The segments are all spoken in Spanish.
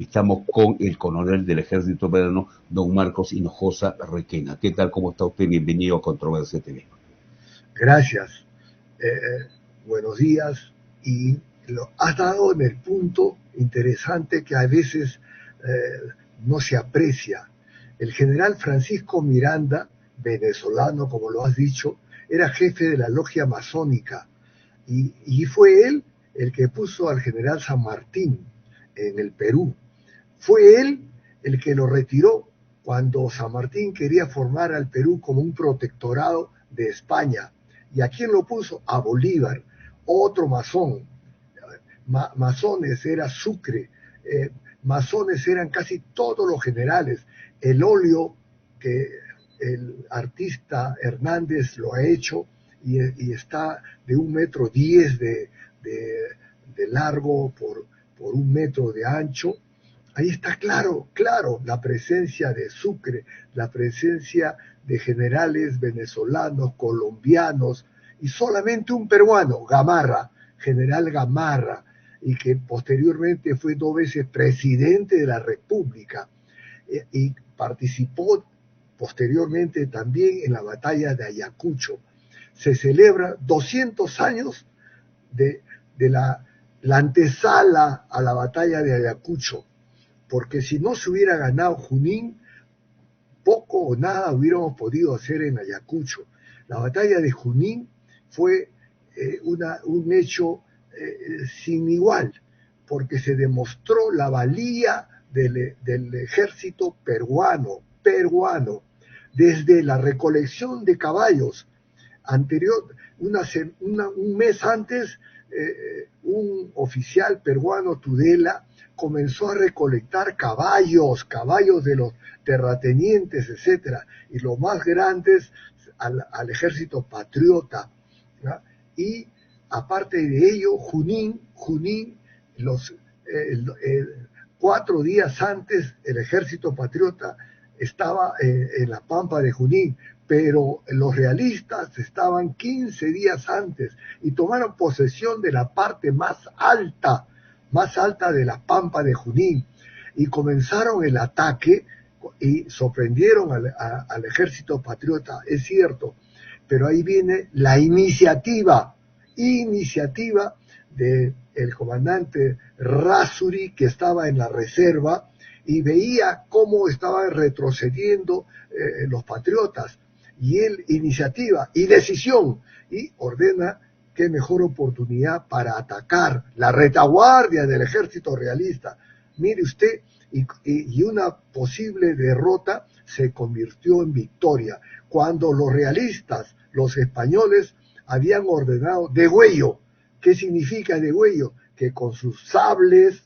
Estamos con el coronel del Ejército Peruano, don Marcos Hinojosa Requena. ¿Qué tal? ¿Cómo está usted? Bienvenido a Controversia TV. Gracias. Buenos días. Y lo has dado en el punto interesante que a veces no se aprecia. El general Francisco Miranda, venezolano, como lo has dicho, era jefe de la logia masónica y fue él el que puso al general San Martín en el Perú. Fue él el que lo retiró cuando San Martín quería formar al Perú como un protectorado de España. ¿Y a quién lo puso? A Bolívar, otro masón. Masones era Sucre, masones eran casi todos los generales. El óleo que el artista Hernández lo ha hecho y está de 1,10 m de largo por 1 metro de ancho. Ahí está claro la presencia de Sucre, la presencia de generales venezolanos, colombianos y solamente un peruano, Gamarra, general Gamarra, y que posteriormente fue 2 veces presidente de la República y participó posteriormente también en la batalla de Ayacucho. Se celebra 200 años de la antesala a la batalla de Ayacucho, porque si no se hubiera ganado Junín, poco o nada hubiéramos podido hacer en Ayacucho. La batalla de Junín fue un hecho sin igual, porque se demostró la valía del ejército peruano, desde la recolección de caballos. Un mes antes, un oficial peruano, Tudela, comenzó a recolectar caballos de los terratenientes, etcétera, y los más grandes al ejército patriota, ¿no? Y aparte de ello, Junín, 4 días antes, el ejército patriota estaba en la pampa de Junín, pero los realistas estaban 15 días antes y tomaron posesión de la parte más alta de la pampa de Junín, y comenzaron el ataque y sorprendieron al ejército patriota, es cierto, pero ahí viene la iniciativa del comandante Rasuri, que estaba en la reserva y veía cómo estaban retrocediendo los patriotas, y él, iniciativa y decisión, y ordena qué mejor oportunidad para atacar la retaguardia del ejército realista. Mire usted, y una posible derrota se convirtió en victoria, cuando los realistas, los españoles, habían ordenado degüello. ¿Qué significa degüello? Que con sus sables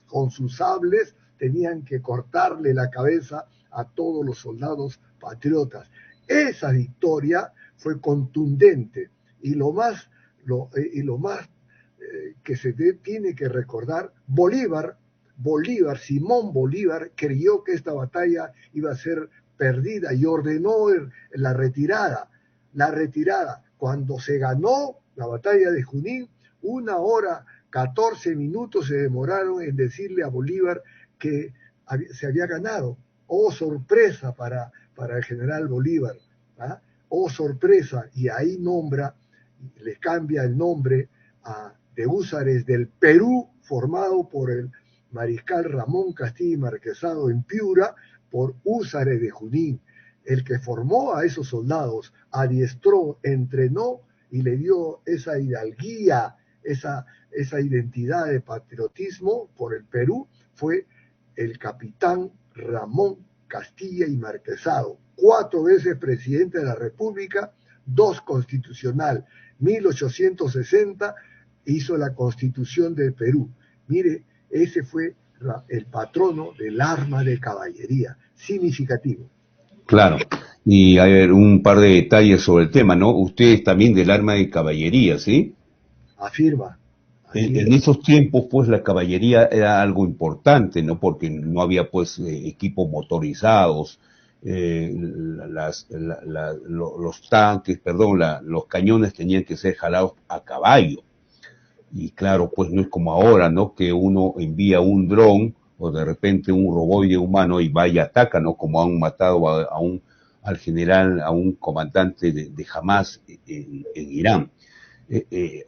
tenían que cortarle la cabeza a todos los soldados patriotas. Esa victoria fue contundente, y lo más que se tiene que recordar, Simón Bolívar creyó que esta batalla iba a ser perdida y ordenó la retirada. Cuando se ganó la batalla de Junín, 1 hora 14 minutos se demoraron en decirle a Bolívar que se había ganado. Oh, sorpresa para el general Bolívar, ¿ah? Oh, sorpresa. Y ahí le cambia el nombre de Húsares del Perú, formado por el mariscal Ramón Castilla y Marquesado en Piura, por Húsares de Junín, el que formó a esos soldados, adiestró, entrenó y le dio esa hidalguía, esa identidad de patriotismo por el Perú, fue el capitán Ramón Castilla y Marquesado, 4 veces presidente de la República, 2 constitucional. 1860 hizo la Constitución del Perú. Mire, ese fue el patrono del arma de caballería, significativo. Claro, y a ver, un par de detalles sobre el tema, ¿no? Usted es también del arma de caballería, ¿sí? Afirma. En esos tiempos, pues, la caballería era algo importante, ¿no? Porque no había, pues, equipos motorizados, los tanques, los cañones tenían que ser jalados a caballo. Y claro, pues no es como ahora, ¿no? Que uno envía un dron o de repente un roboide humano y va y ataca, ¿no? Como han matado al general, a un comandante de Hamas en Irán.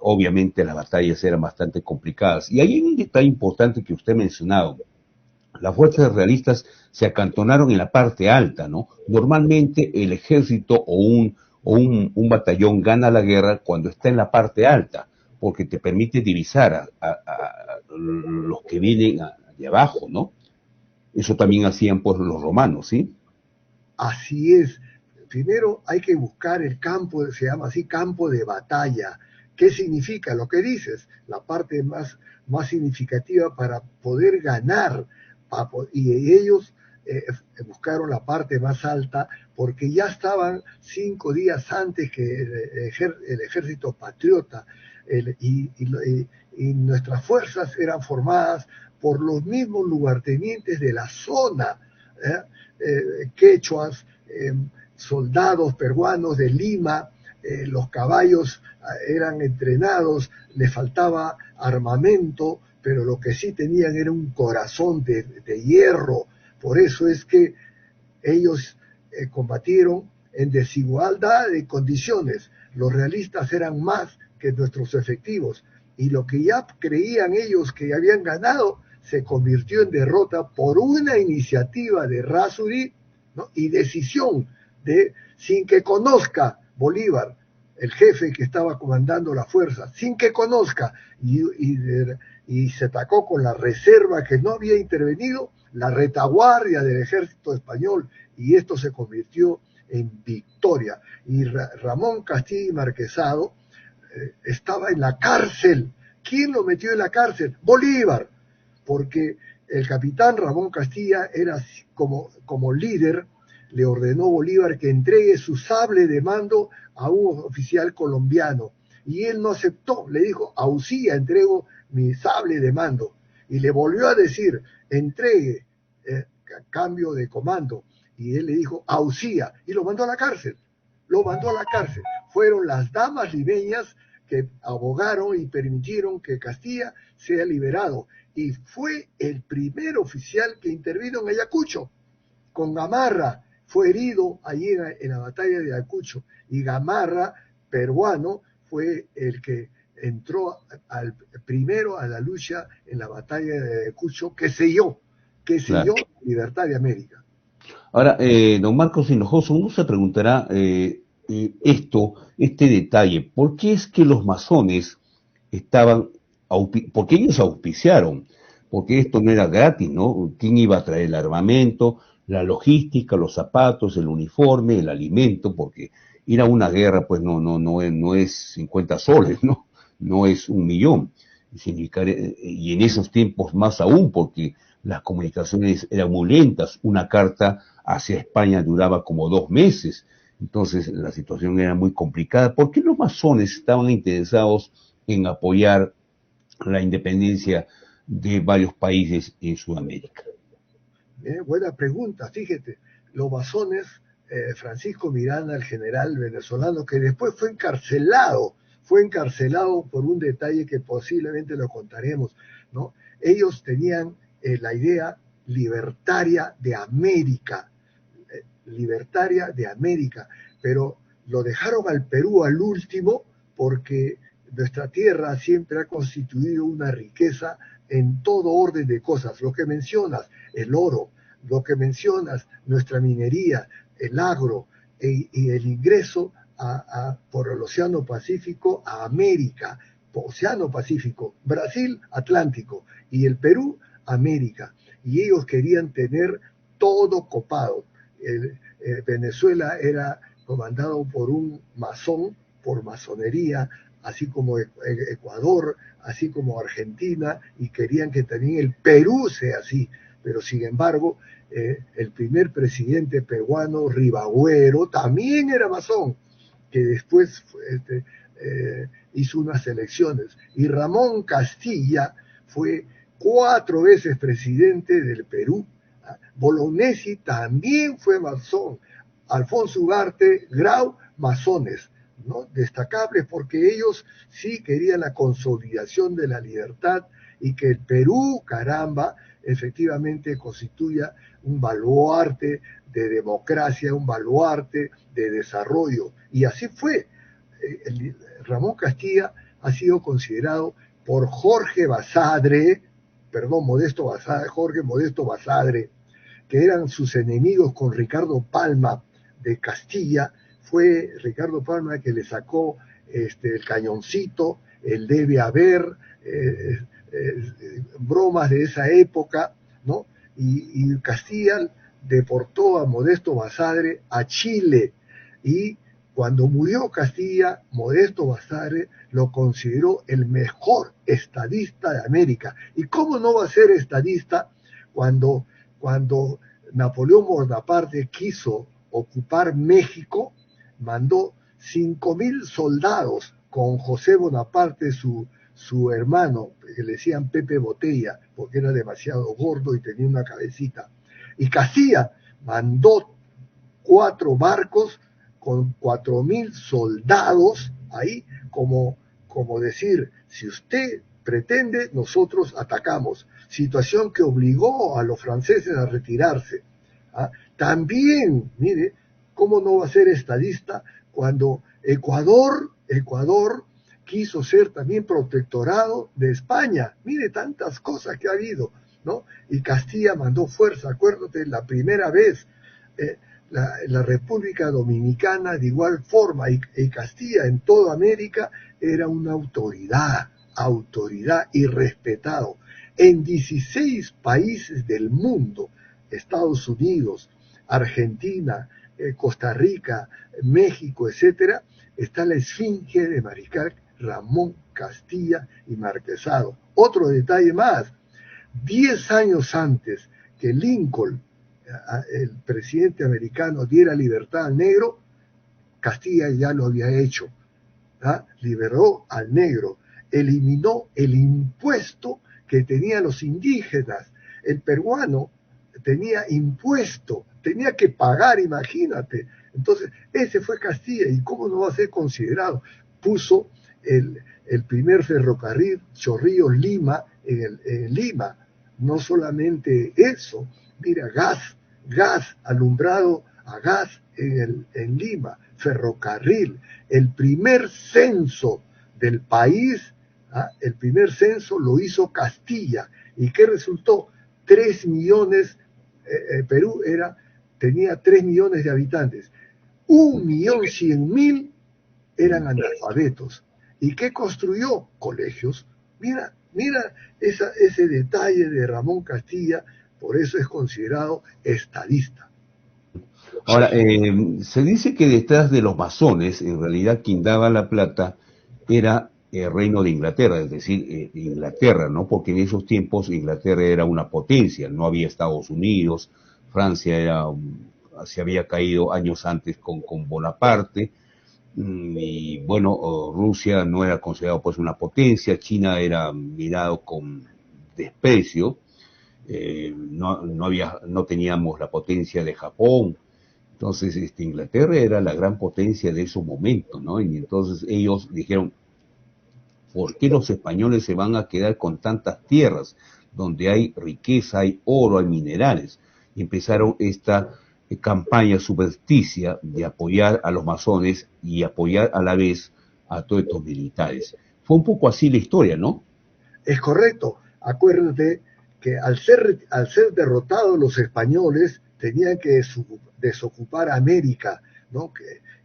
Obviamente las batallas eran bastante complicadas. Y hay un detalle importante que usted ha mencionado. Las fuerzas realistas se acantonaron en la parte alta, ¿no? Normalmente el ejército o un batallón gana la guerra cuando está en la parte alta, porque te permite divisar a los que vienen de abajo, ¿no? Eso también hacían pues los romanos, ¿sí? Así es. Primero hay que buscar el campo, se llama así, campo de batalla. ¿Qué significa? Lo que dices, la parte más significativa para poder ganar. Y ellos buscaron la parte más alta porque ya estaban 5 días antes que el ejército patriota y nuestras fuerzas eran formadas por los mismos lugartenientes de la zona, quechuas, soldados peruanos de Lima, los caballos eran entrenados, les faltaba armamento, pero lo que sí tenían era un corazón de hierro. Por eso es que ellos combatieron en desigualdad de condiciones. Los realistas eran más que nuestros efectivos y lo que ya creían ellos que habían ganado se convirtió en derrota por una iniciativa de Errázuriz, ¿no? Y decisión sin que conozca Bolívar, el jefe que estaba comandando la fuerza, sin que conozca, y se atacó con la reserva que no había intervenido, la retaguardia del ejército español, y esto se convirtió en victoria. Y Ramón Castilla y Marquesado estaba en la cárcel. ¿Quién lo metió en la cárcel? Bolívar, porque el capitán Ramón Castilla era como líder, le ordenó Bolívar que entregue su sable de mando a un oficial colombiano. Y él no aceptó, le dijo, Auxía, entrego mi sable de mando. Y le volvió a decir, entregue, cambio de comando. Y él le dijo, Auxía, y lo mandó a la cárcel. Lo mandó a la cárcel. Fueron las damas limeñas que abogaron y permitieron que Castilla sea liberado. Y fue el primer oficial que intervino en Ayacucho, con Gamarra. Fue herido allí en la batalla de Ayacucho, y Gamarra, peruano, fue el que entró primero a la lucha en la batalla de Ayacucho, que selló Claro. la libertad de América. Ahora, don Marcos Hinojoso, uno se preguntará este detalle, ¿por qué es que los masones estaban, porque ellos auspiciaron, porque esto no era gratis, ¿no? ¿Quién iba a traer el armamento, la logística, los zapatos, el uniforme, el alimento? Porque ir a una guerra, pues no es 50 soles, ¿no? No es 1 millón. Y en esos tiempos más aún, porque las comunicaciones eran muy lentas, una carta hacia España duraba como 2 meses, entonces la situación era muy complicada. ¿Por qué los masones estaban interesados en apoyar la independencia de varios países en Sudamérica? Buena pregunta, fíjate, los masones, Francisco Miranda, el general venezolano, que después fue encarcelado por un detalle que posiblemente lo contaremos, ¿no? Ellos tenían la idea libertaria de América, pero lo dejaron al Perú al último porque nuestra tierra siempre ha constituido una riqueza en todo orden de cosas. Lo que mencionas, el oro, lo que mencionas, nuestra minería, el agro y el ingreso por el Océano Pacífico a América, Océano Pacífico, Brasil, Atlántico, y el Perú, América. Y ellos querían tener todo copado. Venezuela era comandado por un masón, por masonería, así como Ecuador, así como Argentina, y querían que también el Perú sea así. Pero sin embargo, el primer presidente peruano, Ribagüero, también era masón, que después hizo unas elecciones. Y Ramón Castilla fue 4 veces presidente del Perú. Bolognesi también fue masón. Alfonso Ugarte, Grau, masones, ¿no? Destacables porque ellos sí querían la consolidación de la libertad y que el Perú, caramba, efectivamente constituya un baluarte de democracia, un baluarte de desarrollo. Y así fue. Ramón Castilla ha sido considerado por Jorge Basadre, Jorge Modesto Basadre, que eran sus enemigos con Ricardo Palma de Castilla. Fue Ricardo Palma que le sacó el cañoncito, el debe haber, bromas de esa época, ¿no? Y Castilla deportó a Modesto Basadre a Chile, y cuando murió Castilla, Modesto Basadre lo consideró el mejor estadista de América. ¿Y cómo no va a ser estadista cuando Napoleón Bonaparte quiso ocupar México? Mandó 5.000 soldados con José Bonaparte, su hermano, que le decían Pepe Botella, porque era demasiado gordo y tenía una cabecita. Y Castilla mandó 4 barcos con 4.000 soldados ahí, como decir, si usted pretende, nosotros atacamos. Situación que obligó a los franceses a retirarse. ¿Ah? También, mire, ¿cómo no va a ser estadista cuando Ecuador quiso ser también protectorado de España? Mire tantas cosas que ha habido, ¿no? Y Castilla mandó fuerza. Acuérdate, la primera vez, la República Dominicana de igual forma, y Castilla en toda América era una autoridad y respetado. En 16 países del mundo, Estados Unidos, Argentina, Costa Rica, México, etcétera, está la esfinge de Mariscal Ramón Castilla y Marquesado. Otro detalle más: 10 años antes que Lincoln, el presidente americano, diera libertad al negro, Castilla ya lo había hecho. Liberó al negro, eliminó el impuesto que tenían los indígenas. El peruano tenía impuesto, tenía que pagar, imagínate. Entonces, ese fue Castilla, y cómo no va a ser considerado. Puso el primer ferrocarril Chorrillos-Lima en Lima. No solamente eso, mira, gas, alumbrado a gas en Lima, ferrocarril, el primer censo del país. El primer censo lo hizo Castilla. ¿Y qué resultó? 3 millones, Perú tenía 3 millones de habitantes, 1.100.000 eran analfabetos. ¿Y qué construyó? Colegios. Mira ese detalle de Ramón Castilla, por eso es considerado estadista. Ahora, se dice que detrás de los masones, en realidad quien daba la plata era el Reino de Inglaterra, es decir, Inglaterra, ¿no? Porque en esos tiempos Inglaterra era una potencia, no había Estados Unidos, Francia se había caído años antes con Bonaparte, y bueno, Rusia no era considerado pues una potencia, China era mirado con desprecio, no teníamos la potencia de Japón. Entonces, Inglaterra era la gran potencia de esos momentos, ¿no? Y entonces ellos dijeron, ¿por qué los españoles se van a quedar con tantas tierras donde hay riqueza, hay oro, hay minerales? Y empezaron esta campaña subverticia de apoyar a los masones y apoyar a la vez a todos estos militares. Fue un poco así la historia, ¿no? Es correcto. Acuérdate que al ser derrotados los españoles, tenían que desocupar América, ¿no?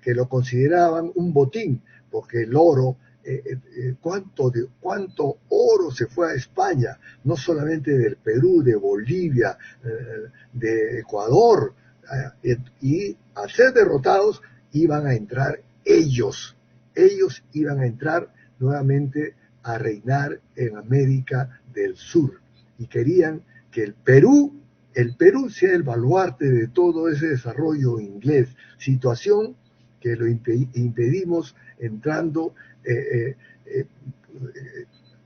Que lo consideraban un botín, porque el oro, cuánto oro se fue a España, no solamente del Perú, de Bolivia, de Ecuador, y al ser derrotados iban a entrar ellos iban a entrar nuevamente a reinar en América del Sur, y querían que el Perú sea el baluarte de todo ese desarrollo inglés, situación que lo impedimos entrando,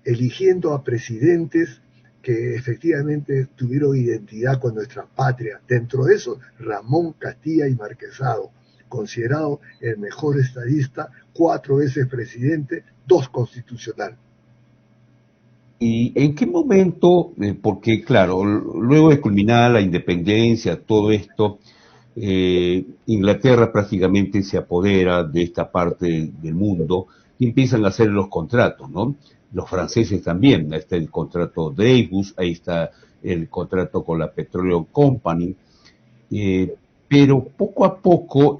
eligiendo a presidentes que efectivamente tuvieron identidad con nuestra patria. Dentro de eso, Ramón Castilla y Marquesado, considerado el mejor estadista, 4 veces presidente, 2 constitucional. ¿Y en qué momento, porque claro, luego de culminar la independencia, todo esto, Inglaterra prácticamente se apodera de esta parte del mundo y empiezan a hacer los contratos, ¿no? Los franceses también, ahí está el contrato Dreyfus, ahí está el contrato con la Petroleum Company, eh, pero poco a poco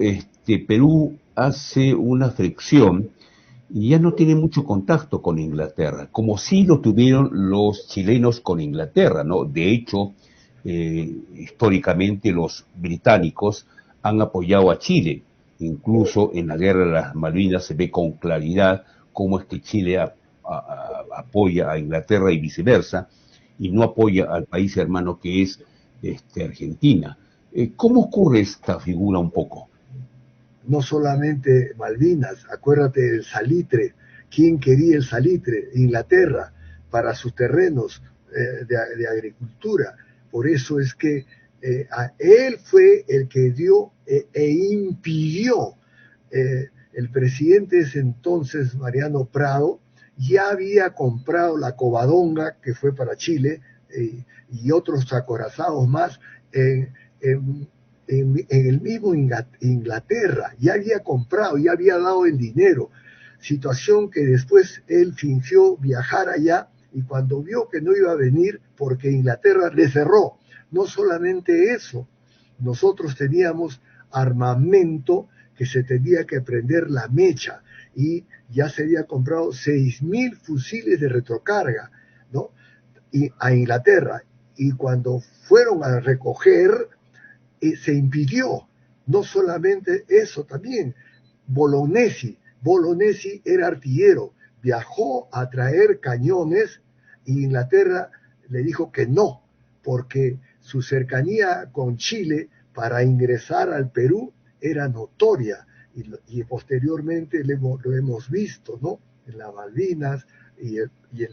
Perú hace una fricción y ya no tiene mucho contacto con Inglaterra, como sí lo tuvieron los chilenos con Inglaterra, ¿no? De hecho, históricamente los británicos han apoyado a Chile, incluso en la guerra de las Malvinas se ve con claridad cómo es que Chile apoya a Inglaterra y viceversa, y no apoya al país hermano que es Argentina. ¿Cómo ocurre esta figura un poco? No solamente Malvinas, acuérdate del salitre. ¿Quién quería el salitre? Inglaterra, para sus terrenos de agricultura. Por eso es que él fue el que dio e impidió. El presidente de ese entonces, Mariano Prado, ya había comprado la Covadonga, que fue para Chile, y otros acorazados más en en el mismo Inglaterra, ya había comprado, ya había dado el dinero, situación que después él fingió viajar allá y cuando vio que no iba a venir porque Inglaterra le cerró. No solamente eso, nosotros teníamos armamento que se tenía que prender la mecha y ya se había comprado 6.000 fusiles de retrocarga, ¿no? Y a Inglaterra. Y cuando fueron a recoger, se impidió. No solamente eso, también Bolognesi era artillero, viajó a traer cañones y Inglaterra le dijo que no, porque su cercanía con Chile para ingresar al Perú era notoria y posteriormente lo hemos visto, ¿no? En las Malvinas y el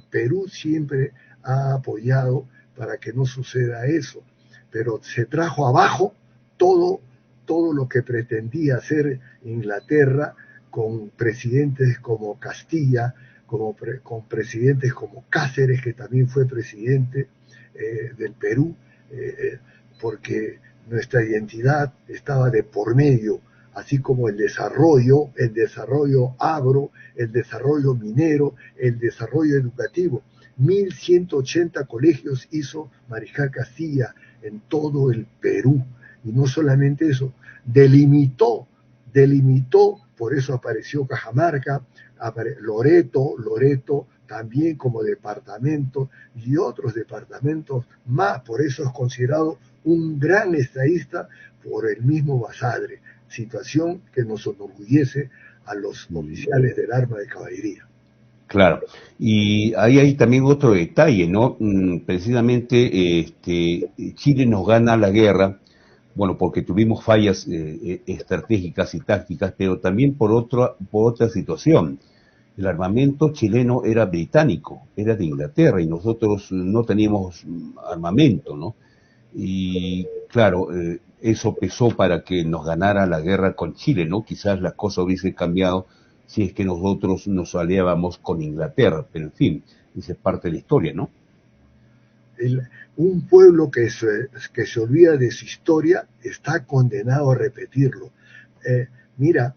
Perú siempre ha apoyado para que no suceda eso, pero se trajo abajo todo, todo lo que pretendía hacer Inglaterra con presidentes como Castilla, con presidentes como Cáceres, que también fue presidente del Perú, porque nuestra identidad estaba de por medio, así como el desarrollo agro, el desarrollo minero, el desarrollo educativo. 1.180 colegios hizo Mariscal Castilla en todo el Perú. Y no solamente eso, delimitó, por eso apareció Cajamarca, Loreto también como departamento y otros departamentos más, por eso es considerado un gran estadista por el mismo Basadre, situación que nos enorgullece a los oficiales del arma de caballería. Claro, y ahí hay también otro detalle, ¿no? Precisamente Chile nos gana la guerra, bueno, porque tuvimos fallas estratégicas y tácticas, pero también por otra situación. El armamento chileno era británico, era de Inglaterra, y nosotros no teníamos armamento, ¿no? Y claro, eso pesó para que nos ganara la guerra con Chile, ¿no? Quizás la cosa hubiese cambiado si es que nosotros nos aliábamos con Inglaterra, pero en fin, esa es parte de la historia, ¿no? El, un pueblo que se olvida de su historia está condenado a repetirlo. Mira,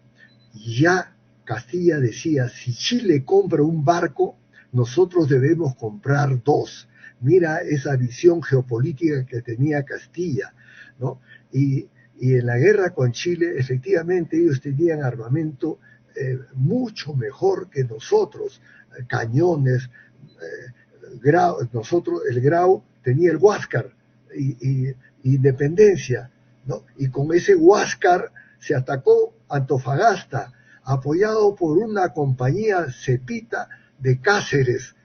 ya Castilla decía, si Chile compra un barco, nosotros debemos comprar dos. Mira esa visión geopolítica que tenía Castilla, ¿no? Y en la guerra con Chile, efectivamente, ellos tenían armamento mucho mejor que nosotros, cañones, nosotros, el Grau tenía el Huáscar y Independencia, ¿no? Y con ese Huáscar se atacó Antofagasta, apoyado por una compañía cepita de Cáceres,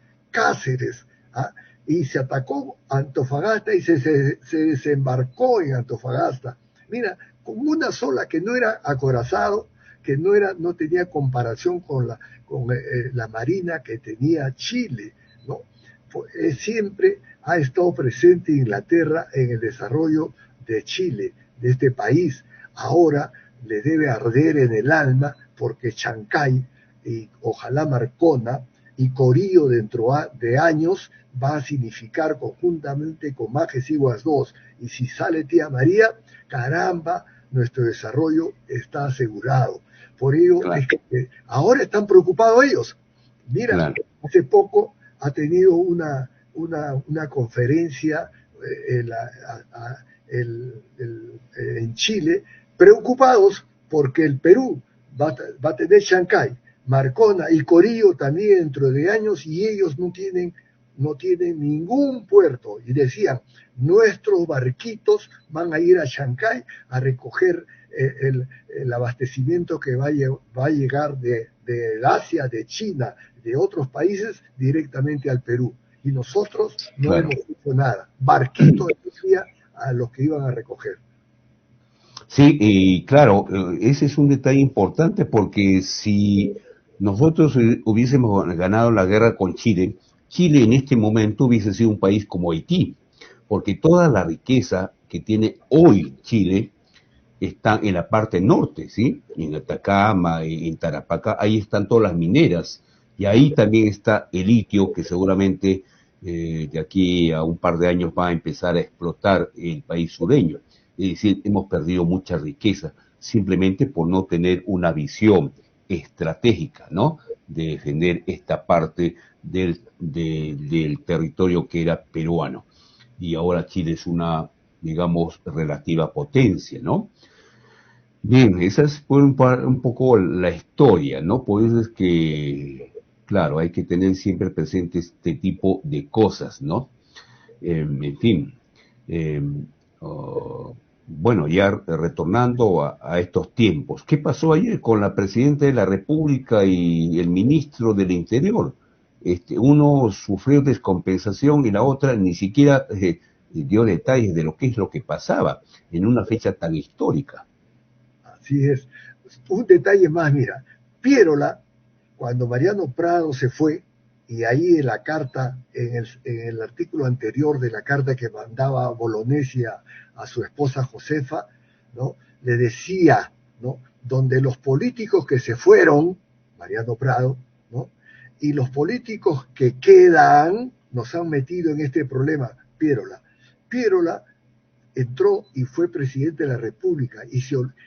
¿ah? Y se atacó Antofagasta y se desembarcó en Antofagasta. Mira, con una sola que no era acorazado, que no tenía comparación con la marina que tenía Chile, ¿no? Siempre ha estado presente Inglaterra en el desarrollo de Chile, de este país. Ahora le debe arder en el alma porque Chancay y ojalá Marcona y Corillo dentro de años va a significar conjuntamente con Majes Iguas 2. Y si sale Tía María, caramba, nuestro desarrollo está asegurado. Por ello, Claro, es que ahora están preocupados ellos. Mira, claro, hace poco ha tenido una conferencia en Chile, preocupados porque el Perú va a tener Chancay, Marcona y Corillo también dentro de años y ellos no tienen ningún puerto. Y decían, nuestros barquitos van a ir a Chancay a recoger el abastecimiento que va a llegar de Asia, de China, de otros países directamente al Perú. Y nosotros no claro. hemos hecho nada. Barquitos decía a los que iban a recoger. Sí, y claro, ese es un detalle importante porque si nosotros hubiésemos ganado la guerra con Chile, Chile en este momento hubiese sido un país como Haití, porque toda la riqueza que tiene hoy Chile está en la parte norte, ¿sí? En Atacama, en Tarapacá, ahí están todas las mineras, y ahí también está el litio que seguramente de aquí a un par de años va a empezar a explotar el país sureño. Es decir, hemos perdido mucha riqueza simplemente por no tener una visión estratégica, ¿no? De defender esta parte del territorio que era peruano. Y ahora Chile es una, digamos, relativa potencia, ¿no? Bien, esa fue un poco la historia, ¿no? Por eso es que, claro, hay que tener siempre presente este tipo de cosas, ¿no? En fin, eh, oh, bueno, ya retornando a estos tiempos, ¿qué pasó ayer con la presidenta de la República y el ministro del Interior? Uno sufrió descompensación y la otra ni siquiera dio detalles de lo que es lo que pasaba en una fecha tan histórica. Así es. Un detalle más, mira, Piérola, cuando Mariano Prado se fue, y ahí en la carta, en el artículo anterior de la carta que mandaba Bolognesi a su esposa Josefa, ¿no? Le decía, ¿no? Donde los políticos que se fueron, Mariano Prado, ¿no? Y los políticos que quedan, nos han metido en este problema, Piérola. Piérola entró y fue presidente de la República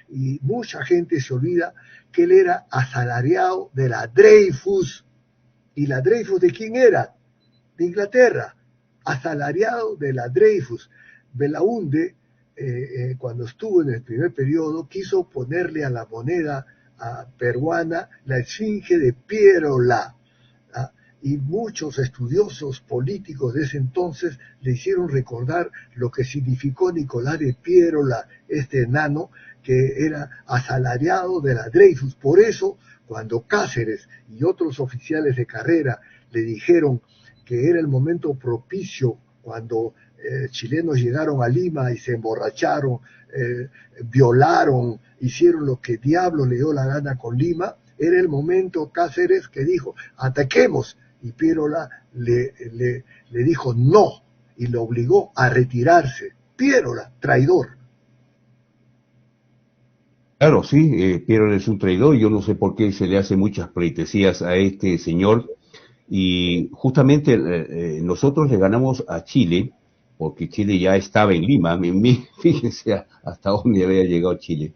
y mucha gente se olvida que él era asalariado de la Dreyfus. ¿Y la Dreyfus de quién era? De Inglaterra. Asalariado de la Dreyfus. Belaunde, cuando estuvo en el primer periodo, quiso ponerle a la moneda peruana la esfinge de Piérola. ¿Ah? Y muchos estudiosos políticos de ese entonces le hicieron recordar lo que significó Nicolás de Piérola, este enano que era asalariado de la Dreyfus. Por eso, cuando Cáceres y otros oficiales de carrera le dijeron que era el momento propicio cuando chilenos llegaron a Lima y se emborracharon, violaron, hicieron lo que diablo le dio la gana con Lima, era el momento Cáceres que dijo, ataquemos, y Piérola le dijo no, y lo obligó a retirarse. Piérola, traidor. Claro, sí, Piero es un traidor, yo no sé por qué se le hace muchas pleitesías a este señor y justamente nosotros le ganamos a Chile porque Chile ya estaba en Lima, fíjense hasta dónde había llegado Chile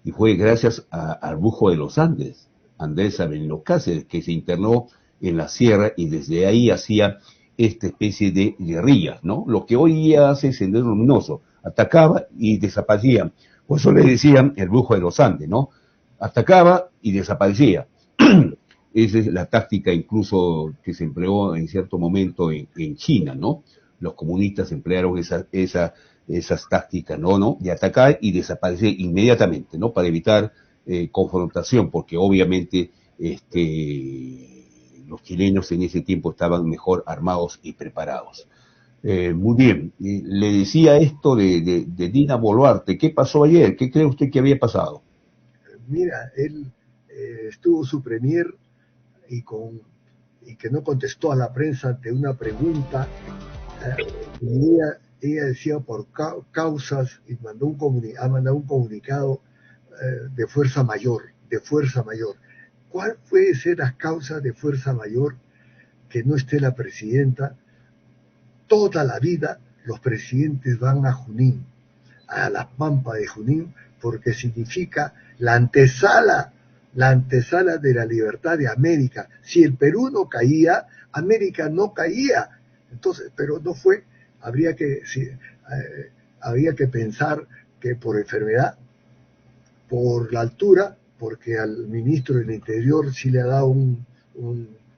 y fue gracias al Brujo de los Andes, Andrés Avelino Cáceres, que se internó en la sierra y desde ahí hacía esta especie de guerrillas, ¿no? Lo que hoy día hace Sendero Luminoso, atacaba y desaparecía. Por eso le decían el brujo de los Andes, ¿no? Atacaba y desaparecía. Esa es la táctica incluso que se empleó en cierto momento en China, ¿no? Los comunistas emplearon esas tácticas, ¿no? De atacar y desaparecer inmediatamente, ¿no? Para evitar confrontación, porque obviamente los chilenos en ese tiempo estaban mejor armados y preparados. Muy bien, le decía esto de Dina Boluarte, ¿qué pasó ayer? ¿Qué cree usted que había pasado? Mira, él estuvo su premier y, y que no contestó a la prensa ante una pregunta, y ella decía por causas y ha mandado un comunicado de fuerza mayor, de fuerza mayor. ¿Cuál puede ser las causas de fuerza mayor? que no esté la presidenta, toda la vida los presidentes van a Junín, a la pampa de Junín, porque significa la antesala de la libertad de América. Si el Perú no caía, América no caía. Entonces, pero no fue, habría que pensar que por enfermedad, por la altura, porque al ministro del Interior sí le ha dado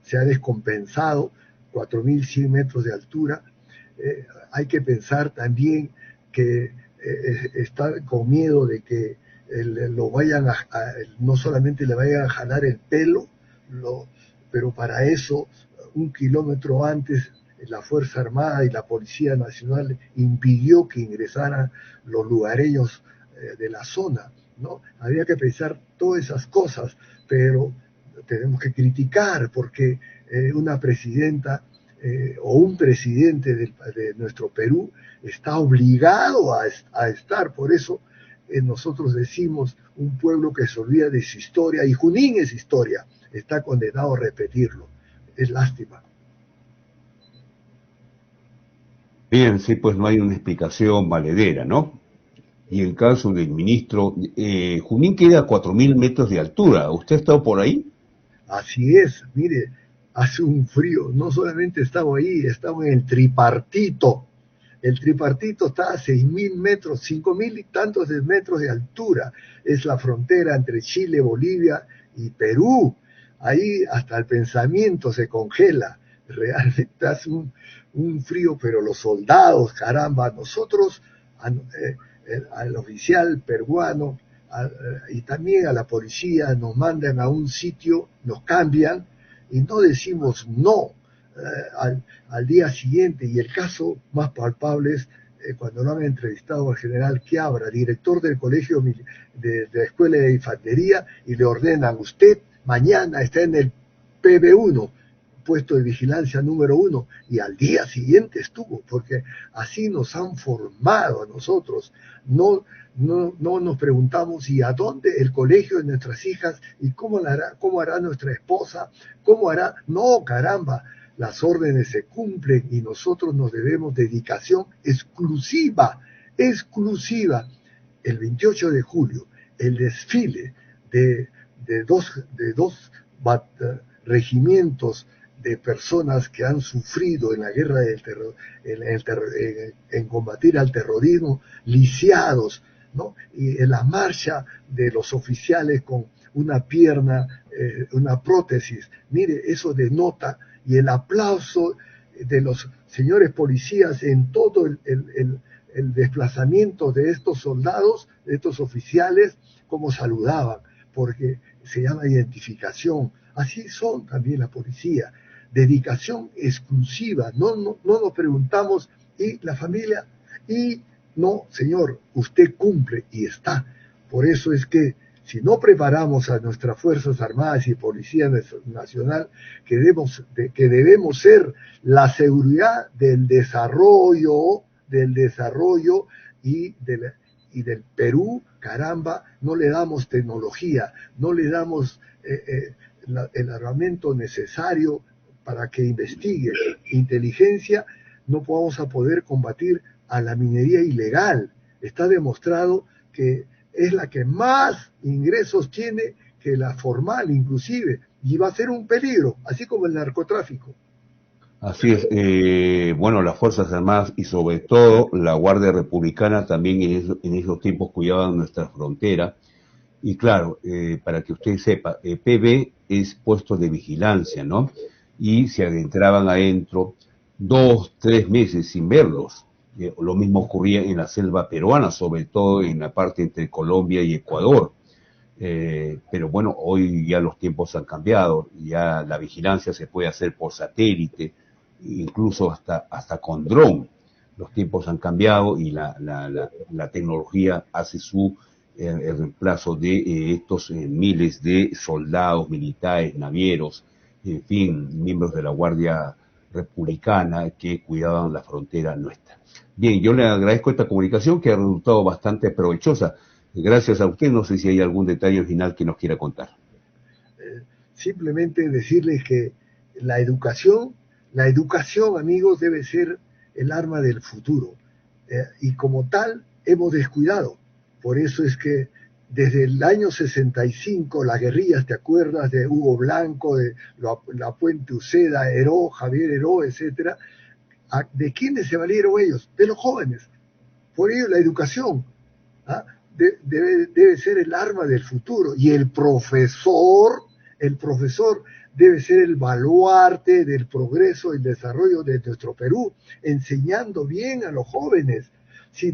se ha descompensado 4.100 metros de altura. Hay que pensar también que está con miedo de que lo vayan no solamente le vayan a jalar el pelo, pero para eso, 1 kilómetro antes, la Fuerza Armada y la Policía Nacional impidió que ingresaran los lugareños de la zona, ¿no? Habría que pensar todas esas cosas, pero tenemos que criticar porque una presidenta o un presidente de nuestro Perú está obligado a estar. Por eso nosotros decimos un pueblo que se olvida de su historia, y Junín es historia, está condenado a repetirlo. Es lástima. Bien, sí, pues no hay una explicación valedera, ¿no? Y el caso del ministro, Junín queda a 4.000 metros de altura. ¿Usted ha estado por ahí? Así es, mire, hace un frío, no solamente estamos ahí, estamos en el tripartito. El tripartito está a 6.000 metros, 5.000 y tantos de metros de altura. Es la frontera entre Chile, Bolivia y Perú. Ahí hasta el pensamiento se congela. Realmente hace un frío, pero los soldados, caramba, nosotros, al oficial peruano y también a la policía, nos mandan a un sitio, nos cambian y no decimos no al día siguiente. Y el caso más palpable es cuando lo han entrevistado al general Quiabra, director del colegio de la Escuela de Infantería, y le ordenan: usted mañana está en el PB1, puesto de vigilancia número 1, y al día siguiente estuvo, porque así nos han formado a nosotros. No nos preguntamos: ¿y a dónde el colegio de nuestras hijas? ¿Y cómo hará nuestra esposa? ¿Cómo hará? No, caramba, las órdenes se cumplen y nosotros nos debemos dedicación exclusiva. El 28 de julio, el desfile de dos regimientos de personas que han sufrido en la guerra del terror, en combatir al terrorismo, lisiados, ¿no? Y en la marcha de los oficiales con una pierna, una prótesis. Mire, eso denota, y el aplauso de los señores policías en todo el desplazamiento de estos soldados, de estos oficiales, como saludaban, porque se llama identificación. Así son también la policía. Dedicación exclusiva. No nos preguntamos: ¿y la familia? Y no, señor, usted cumple y está. Por eso es que si no preparamos a nuestras Fuerzas Armadas y Policía Nacional, que debemos ser la seguridad del desarrollo y del Perú, caramba, no le damos tecnología, no le damos el armamento necesario para que investigue, inteligencia, no vamos a poder combatir a la minería ilegal. Está demostrado que es la que más ingresos tiene que la formal, inclusive, y va a ser un peligro, así como el narcotráfico. Así es, bueno, las Fuerzas Armadas y sobre todo la Guardia Republicana también en esos tiempos cuidaban nuestra frontera. Y claro, para que usted sepa, PB es puesto de vigilancia, ¿no? Y se adentraban adentro 2, 3 meses sin verlos. Lo mismo ocurría en la selva peruana, sobre todo en la parte entre Colombia y Ecuador. Pero bueno, hoy ya los tiempos han cambiado, ya la vigilancia se puede hacer por satélite, incluso hasta con dron. Los tiempos han cambiado y la tecnología hace el reemplazo de estos miles de soldados, militares, navieros, en fin, miembros de la Guardia Republicana que cuidaban la frontera nuestra. Bien, yo le agradezco esta comunicación que ha resultado bastante provechosa. Gracias a usted. No sé si hay algún detalle final que nos quiera contar. Simplemente decirles que la educación La educación, amigos, debe ser el arma del futuro. Y como tal, hemos descuidado. Por eso es que desde el año 65, las guerrillas, ¿te acuerdas? De Hugo Blanco, de la Puente Uceda, Heró, Javier Heró, etcétera. ¿De quiénes se valieron ellos? De los jóvenes. Por ello la educación debe ser el arma del futuro. Y el profesor debe ser el baluarte del progreso y desarrollo de nuestro Perú, enseñando bien a los jóvenes. Si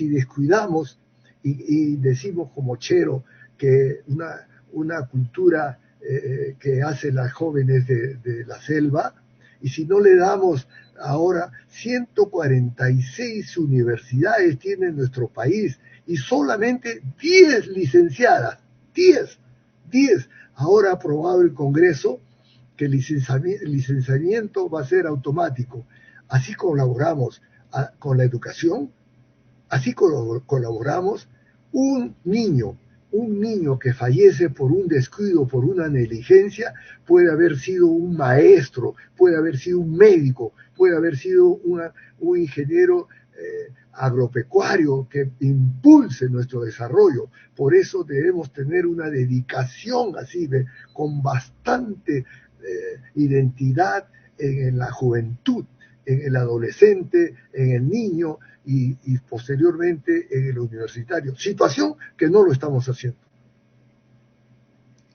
descuidamos y decimos como Chero que una cultura que hacen las jóvenes de la selva, y si no le damos ahora 146 universidades tiene nuestro país y solamente 10 licenciadas, 10. Ahora ha aprobado el Congreso que el licenciamiento va a ser automático. Así colaboramos con la educación, así colaboramos. Un niño que fallece por un descuido, por una negligencia, puede haber sido un maestro, puede haber sido un médico, puede haber sido un ingeniero agropecuario que impulse nuestro desarrollo. Por eso debemos tener una dedicación así, con bastante identidad en la juventud, en el adolescente, en el niño y posteriormente en el universitario. Situación que no lo estamos haciendo.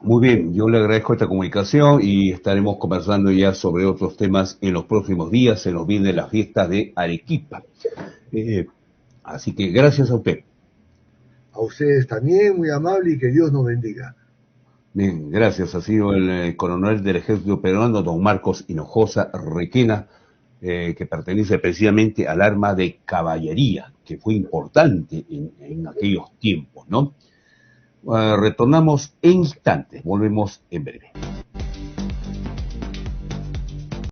Muy bien, yo le agradezco esta comunicación y estaremos conversando ya sobre otros temas en los próximos días. Se nos viene la fiesta de Arequipa. Así que gracias a usted. A ustedes también, muy amable, y que Dios nos bendiga. Bien, gracias. Ha sido el coronel del ejército peruano, don Marcos Hinojosa Requena, que pertenece precisamente al arma de caballería, que fue importante en aquellos tiempos, ¿no? Retornamos en instantes, volvemos en breve.